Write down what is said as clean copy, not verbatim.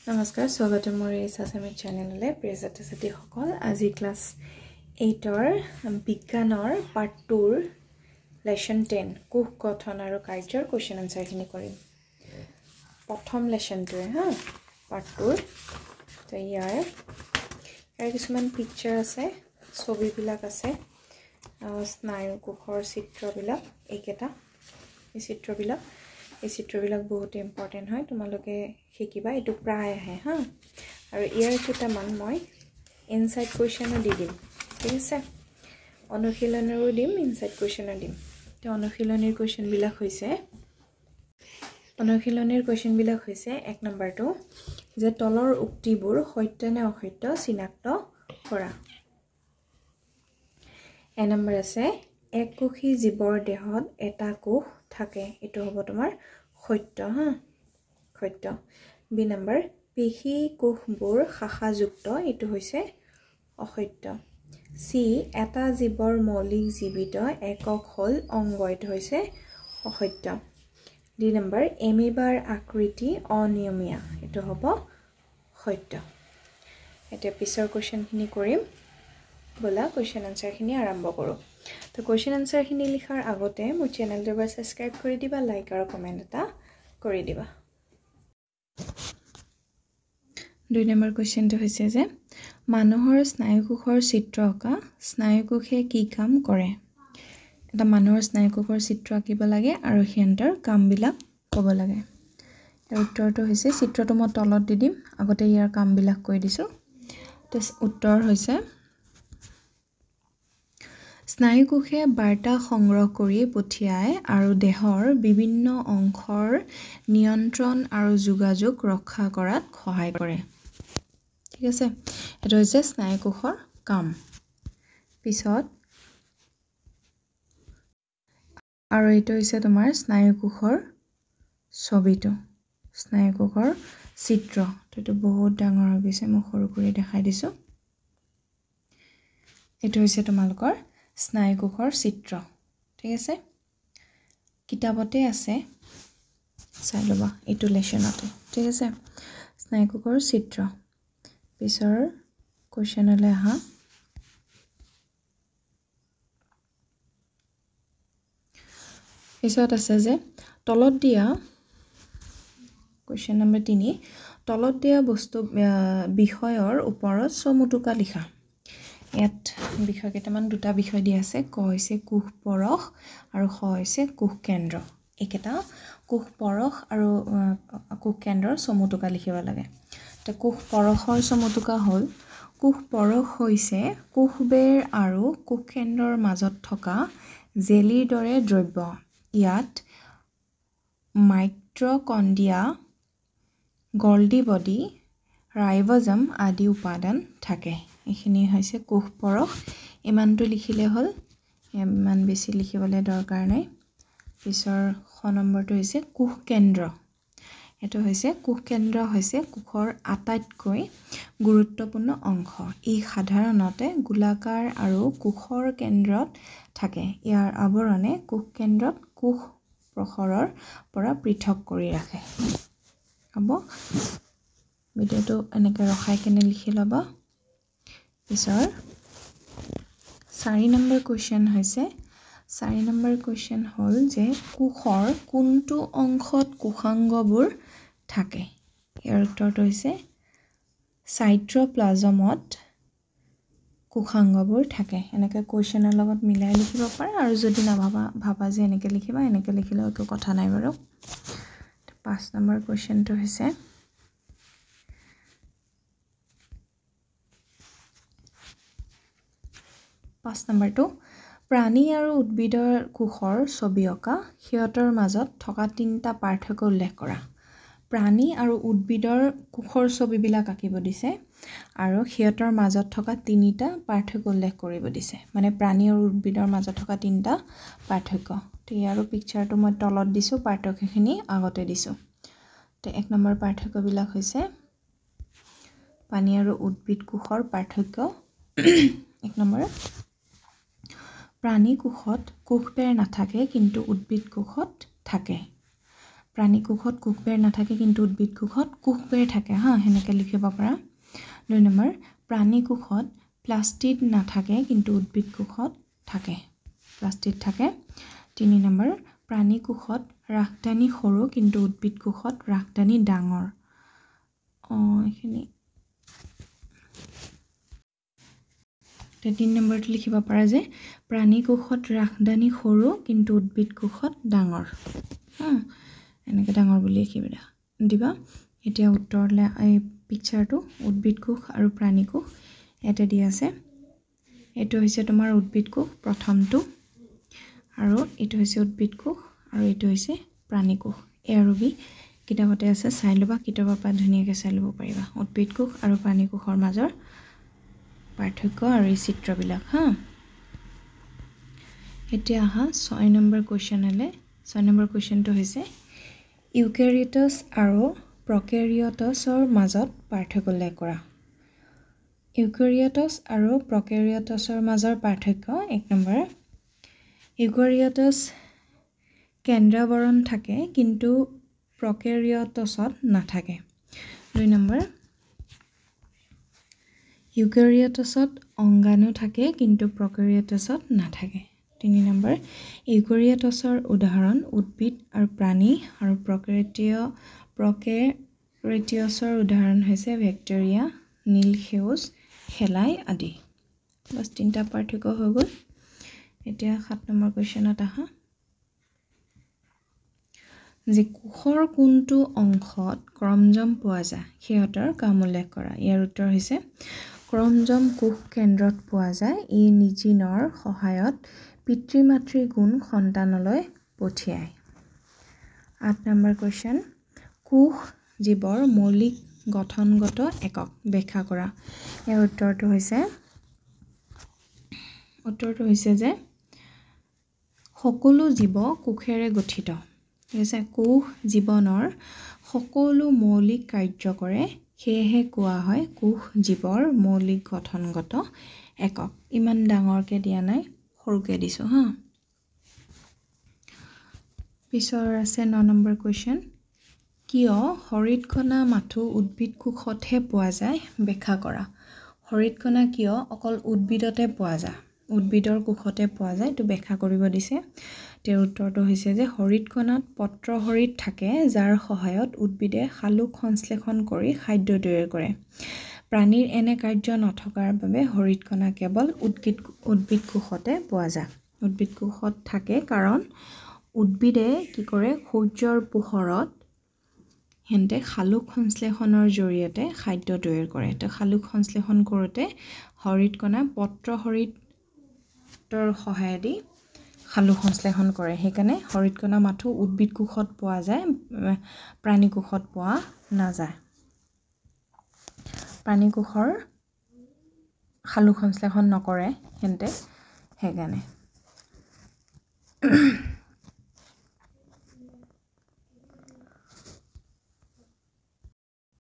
নমস্কাৰ স্বাগত মোৰ এই সাসামিক চ্যানেললে প্ৰিয় ছাত্ৰী-ছাত্ৰীসকল আজি ক্লাস 8 ৰ বিজ্ঞানৰ পাৰ্ট 2 ৰ লেসন 10 কোষ গঠন আৰু কাৰ্যৰ কোৱেশ্চন আনসাৰ খিনি কৰিম প্ৰথম লেসনটোৱে পাৰ্ট 2 তো ইয়াৰ কিছুমান পিকচাৰ আছে ছবিবিলাক আছে স্নায়ু কোষৰ চিত্ৰবিলাক এইকেটা এই চিত্ৰবিলাক বহুত ইম্পৰ্টেন্ট হয় তোমালোকে শিকিবা এটো প্ৰায় আহে আৰু ইয়াৰ কেইটামান মই ইনসাইড কোৱেশ্চনো দি দিম ঠিক আছে অনুশীলনৰো দিম ইনসাইড কোৱেশ্চনো দিম তো অনুশীলনীৰ কোৱেশ্চন বিলাক হৈছে এক নম্বৰটো যে তলৰ উক্তিবোৰ সত্য নে অসত্য চিনাক্ত কৰা এ নম্বৰ আছে এককোষী জীৱৰ দেহত এটা কোষ থাকে এটো হ'ব তোমাৰ সত্য সত্য বি নম্বৰ পেশী কোষবোৰ শাখাযুক্ত এটো হৈছে অসত্য সি এটা জীৱৰ মৌলিক জীৱিত একক হল অংগ এটো হৈছে অসত্য ডি নম্বৰ এমিবাৰ আকৃতি অনিয়মীয়া এটো হ'ব সত্য এটা পিছৰ কোৱেশ্চন খিনি কৰিম বলা কোৱেশ্চন আনসাৰ খিনি আৰম্ভ কৰো তো কোৱেশ্চন আনসাৰ খিনি লিখাৰ আগতে মোৰ চেনেলটো এবাৰ সাবস্ক্ৰাইব কৰি দিবা লাইক আৰু কমেন্ট এটা কৰি দিবা 2 নম্বৰ কোৱেশ্চনটো হৈছে যে মানুহৰ স্নায়ুকোষৰ চিত্ৰ আঁকা স্নায়ুকোষে কি কাম কৰে এটা মানুহৰ স্নায়ুকোষৰ চিত্ৰ আঁকিব লাগে আৰু হেন্টাৰ কামবিলাক ক'ব লাগে তাৰ উত্তৰটো হৈছে চিত্ৰটো মই তলত দি দিম আগতে ইয়াৰ কামবিলাক কৈ দিছো তো উত্তৰ হৈছে স্নায়ুকোষে বাৰ্তা সংগ্ৰহ কৰি পঠিয়ায় আৰু দেহৰ বিভিন্ন অংশৰ নিয়ন্ত্ৰণ আৰু যোগাযোগ ৰক্ষা কৰাত সহায় কৰে ঠিক আছে এটা হৈছে স্নায়ুকোষৰ কাম পিছত আৰু এইটো হৈছে তোমাৰ স্নায়ুকোষৰ ছবিটো স্নায়ুকোষৰ চিত্ৰ এটো বহুত ডাঙৰ হৈ গৈছে মই সৰু কৰি দেখাই দিছো এটো হৈছে তোমালোকৰ স্নায়ুকোষৰ চিত্ৰ ঠিক আছে কিতাপতে আছে চাই লবা এটো লেসনতে ঠিক আছে স্নায়ুকোষৰ চিত্ৰ পিছৰ কোৱেশ্চনলে আহা পিছত আছে যে তলত দিয়া কোৱেশ্চন নম্বৰ 3 তলত দিয়া বস্তু বিষয়ৰ ওপৰত চমুটুকা লিখা ইয়াত বিষয় কেইটামান দুটা বিষয় দিয়া আছে ক হৈছে কোষ পৰখ আৰু খ হৈছে কোষ কেন্দ্ৰ একেটা কোষ পৰখ আৰু কোষ কেন্দ্ৰৰ চমুটুকা লিখিব লাগে তো কোষ পৰখৰ চমুটুকা হল কোষ পৰখ হৈছে কোষবেৰ আৰু কোষ কেন্দ্ৰৰ মাজত থকা জেলিৰ দৰে দ্ৰব্য ইয়াত মাইট্ৰকন্ড্ৰিয়া গল্ডি বডি ৰাইবোজম আদি উপাদান থাকে এখিনি হৈছে কোষ পৰখ ইমানটো লিখিলে হল ইমান বেছি লিখিবলৈ দৰকাৰ নাই পিছৰ খ নম্বৰটো হৈছে কোষ কেন্দ্ৰ এটো হৈছে কোষ কেন্দ্ৰ হৈছে কোষৰ আটাইতকৈ গুৰুত্বপূৰ্ণ অংশ ই সাধাৰণতে গোলাকাৰ আৰু কোষৰ কেন্দ্ৰত থাকে ইয়াৰ আৱৰণে কোষ কেন্দ্ৰত কোষ প্ৰখৰৰ পৰা পৃথক কৰি ৰাখে হ'ব ভিডিওটো এনেকৈ ৰখাই কেনে লিখি লবা পিছৰ 4 নম্বৰ কোৱেশ্চন হৈছে 4 নম্বৰ কোৱেশ্চন হল যে কোষৰ কোনটো অংশত কোষাংগবোৰ থাকে ইয়াৰ উত্তৰটো হৈছে সাইটোপ্লাজমত কোষাংগবোৰ থাকে এনেকৈ কোৱেশ্চনৰ লগত মিলাই লিখিব পাৰা আৰু যদি না ভাবা যে এনেকৈ লিখিবা এনেকৈ লিখিলেও একো কথা নাই বাৰু 5 নম্বৰ কোৱেশ্চনটো হৈছে 5 নম্বৰটো প্ৰাণী আৰু উদ্ভিদৰ কোষৰ ছবি অঁকা সিহঁতৰ মাজত থকা তিনটা পাৰ্থক্য উল্লেখ কৰা প্ৰাণী আৰু উদ্ভিদৰ কোষৰ ছবিবিলাক আঁকিব দিছে আৰু সিহঁতৰ মাজত থকা তিনিটা পাৰ্থক্য উল্লেখ কৰিব দিছে মানে প্ৰাণী আৰু উদ্ভিদৰ মাজত থকা তিনটা পাৰ্থক্য তো ইয়াৰ পিকচাৰটো মই তলত দিছো পাৰ্থক্যখিনি আগতে দিছো তো 1 নম্বৰ পাৰ্থক্যবিলাক হৈছে প্ৰাণী আৰু উদ্ভিদ কোষৰ পাৰ্থক্য 1 নম্বৰ প্ৰাণী কোষত কোষবেৰ নাথাকে কিন্তু উদ্ভিদ কোষত থাকে প্ৰাণী কোষত কোষবেৰ নাথাকে কিন্তু উদ্ভিদ কোষত কোষবেৰ থাকে হা হেনেকৈ লিখিব পাৰা 2 নম্বৰ প্ৰাণী কোষত প্লাষ্টিড নাথাকে কিন্তু উদ্ভিদ কোষত থাকে প্লাষ্টিড থাকে 3 নম্বৰ প্ৰাণী কোষত ৰাখদানি সৰু কিন্তু উদ্ভিদ কোষত ৰাখদানি ডাঙৰ এখিনি 3 নম্বৰটো লিখিব পাৰা যে প্ৰাণী কোষত ৰাখদানি সৰু কিন্তু উদ্ভিদ কোষত ডাঙৰ এনেকৈ ডাঙৰ বুলি দিবা এতিয়া উত্তৰলৈ এই পিকচাৰটো উদ্ভিদ কোষ আৰু প্ৰাণী কোষ এটা দি আছে এটো হৈছে তোমাৰ উদ্ভিদ কোষ প্ৰথমটো আৰু এটো হৈছে উদ্ভিদ কোষ আৰু এটো হৈছে প্ৰাণী কোষ এ আৰু বি কিতাপতে আছে চাই লবা কিতাপৰ পৰা ধুনীয়াকৈ চাই ল'ব পাৰিবা উদ্ভিদ কোষ আৰু প্ৰাণী কোষৰ মাজৰ পাৰ্থক্য আৰু এই চিত্ৰবিলাক হা এতিয়া আহা 6 নম্বৰ কোৱেশ্চনলে 6 নম্বৰ কোৱেশ্চনটো হৈছে ইউকেৰিয়টাছ আৰু প্ৰকেৰিয়টাছৰ মাজত পাৰ্থক্য উল্লেখ কৰা ইউকেৰিয়টাছ আৰু প্ৰকেৰিয়টাছৰ মাজৰ পাৰ্থক্য 1 নম্বৰ ইউকেৰিয়টাছ কেন্দ্ৰাবৰণ থাকে কিন্তু প্ৰকেৰিয়টাছত নাথাকে 2 নম্বৰ ইউকেৰিয়টাছত অংগাণু থাকে কিন্তু প্ৰকেৰিয়টাছত নাথাকে 3 নম্বৰ ইউকেৰিয়টাছৰ উদাহৰণ উদ্ভিদ আৰু প্ৰাণী আৰু প্ৰকেৰিয়টাছৰ উদাহৰণ হৈছে বেক্টেৰিয়া নীল সেউজ শেলাই আদি বাস তিনটা পাৰ্থক্য হৈ গ'ল এতিয়া 7 নম্বৰ কোৱেশ্চনত আহা যে কোষৰ কোনটো অংশত ক্ৰমজম পোৱা যায় সিহঁতৰ কাম উল্লেখ কৰা ইয়াৰ উত্তৰ হৈছে ক্ৰমজম কোষ কেন্দ্ৰত পোৱা যায় ই নিজিনৰ সহায়ত পিতৃ মাতৃ গুণ সন্তানলৈ পঠিয়ায় 8 নম্বৰ কোৱেশ্চন কোষ জীৱৰ মৌলিক গঠনগত একক ব্যাখ্যা কৰা ইয়াৰ উত্তৰটো হৈছে যে সকলো জীৱ কোষেৰে গঠিত হৈছে কোষ জীৱনৰ সকলো মৌলিক কাৰ্য কৰে সেয়েহে কোৱা হয় কোষ জীৱৰ মৌলিক গঠনগত একক ইমান ডাঙৰকে দিয়া নাই সৰুকে দিছো হা পিছৰ আছে 9 নম্বৰ কোৱেশ্চন কিয় হৰিতকণা মাথো উদ্ভিদ কোষতহে পোৱা যায় ব্যাখ্যা কৰা হৰিতকণা কিয় অকল উদ্ভিদতে পোৱা যায় উদ্ভিদৰ কোষতে পোৱা যায় তো ব্যাখ্যা কৰিব দিছে তেওঁৰ উত্তৰটো হৈছে যে হৰিতকণাত পত্ৰ হৰিত থাকে যাৰ সহায়ত উদ্ভিদে সালোক সংশ্লেষণ কৰি খাদ্য তৈয়াৰ কৰে প্ৰাণীৰ এনে কাৰ্য নথকাৰ বাবে হৰিতকণা কেৱল উদ্ভিদ কোষতে পোৱা যায় উদ্ভিদ কোষত থাকে কাৰণ উদ্ভিদে কি কৰে সূৰ্যৰ পোহৰত হেনতে সালোক সংশ্লেষণৰ জৰিয়তে খাদ্য তৈয়াৰ কৰে তো সালোক সংশ্লেষণ কৰোতে হৰিতকণা পত্ৰ হৰিতৰ সহায়েদি সালোক সংশ্লেষণ কৰে সেইকাৰণে হৰিতকণা মাথো উদ্ভিদ কোষত পোৱা যায় প্ৰাণী কোষত পোৱা নাযায় প্ৰাণী কোষৰ সালোক সংশ্লেষণ নকৰে হেনতে সেইকাৰণে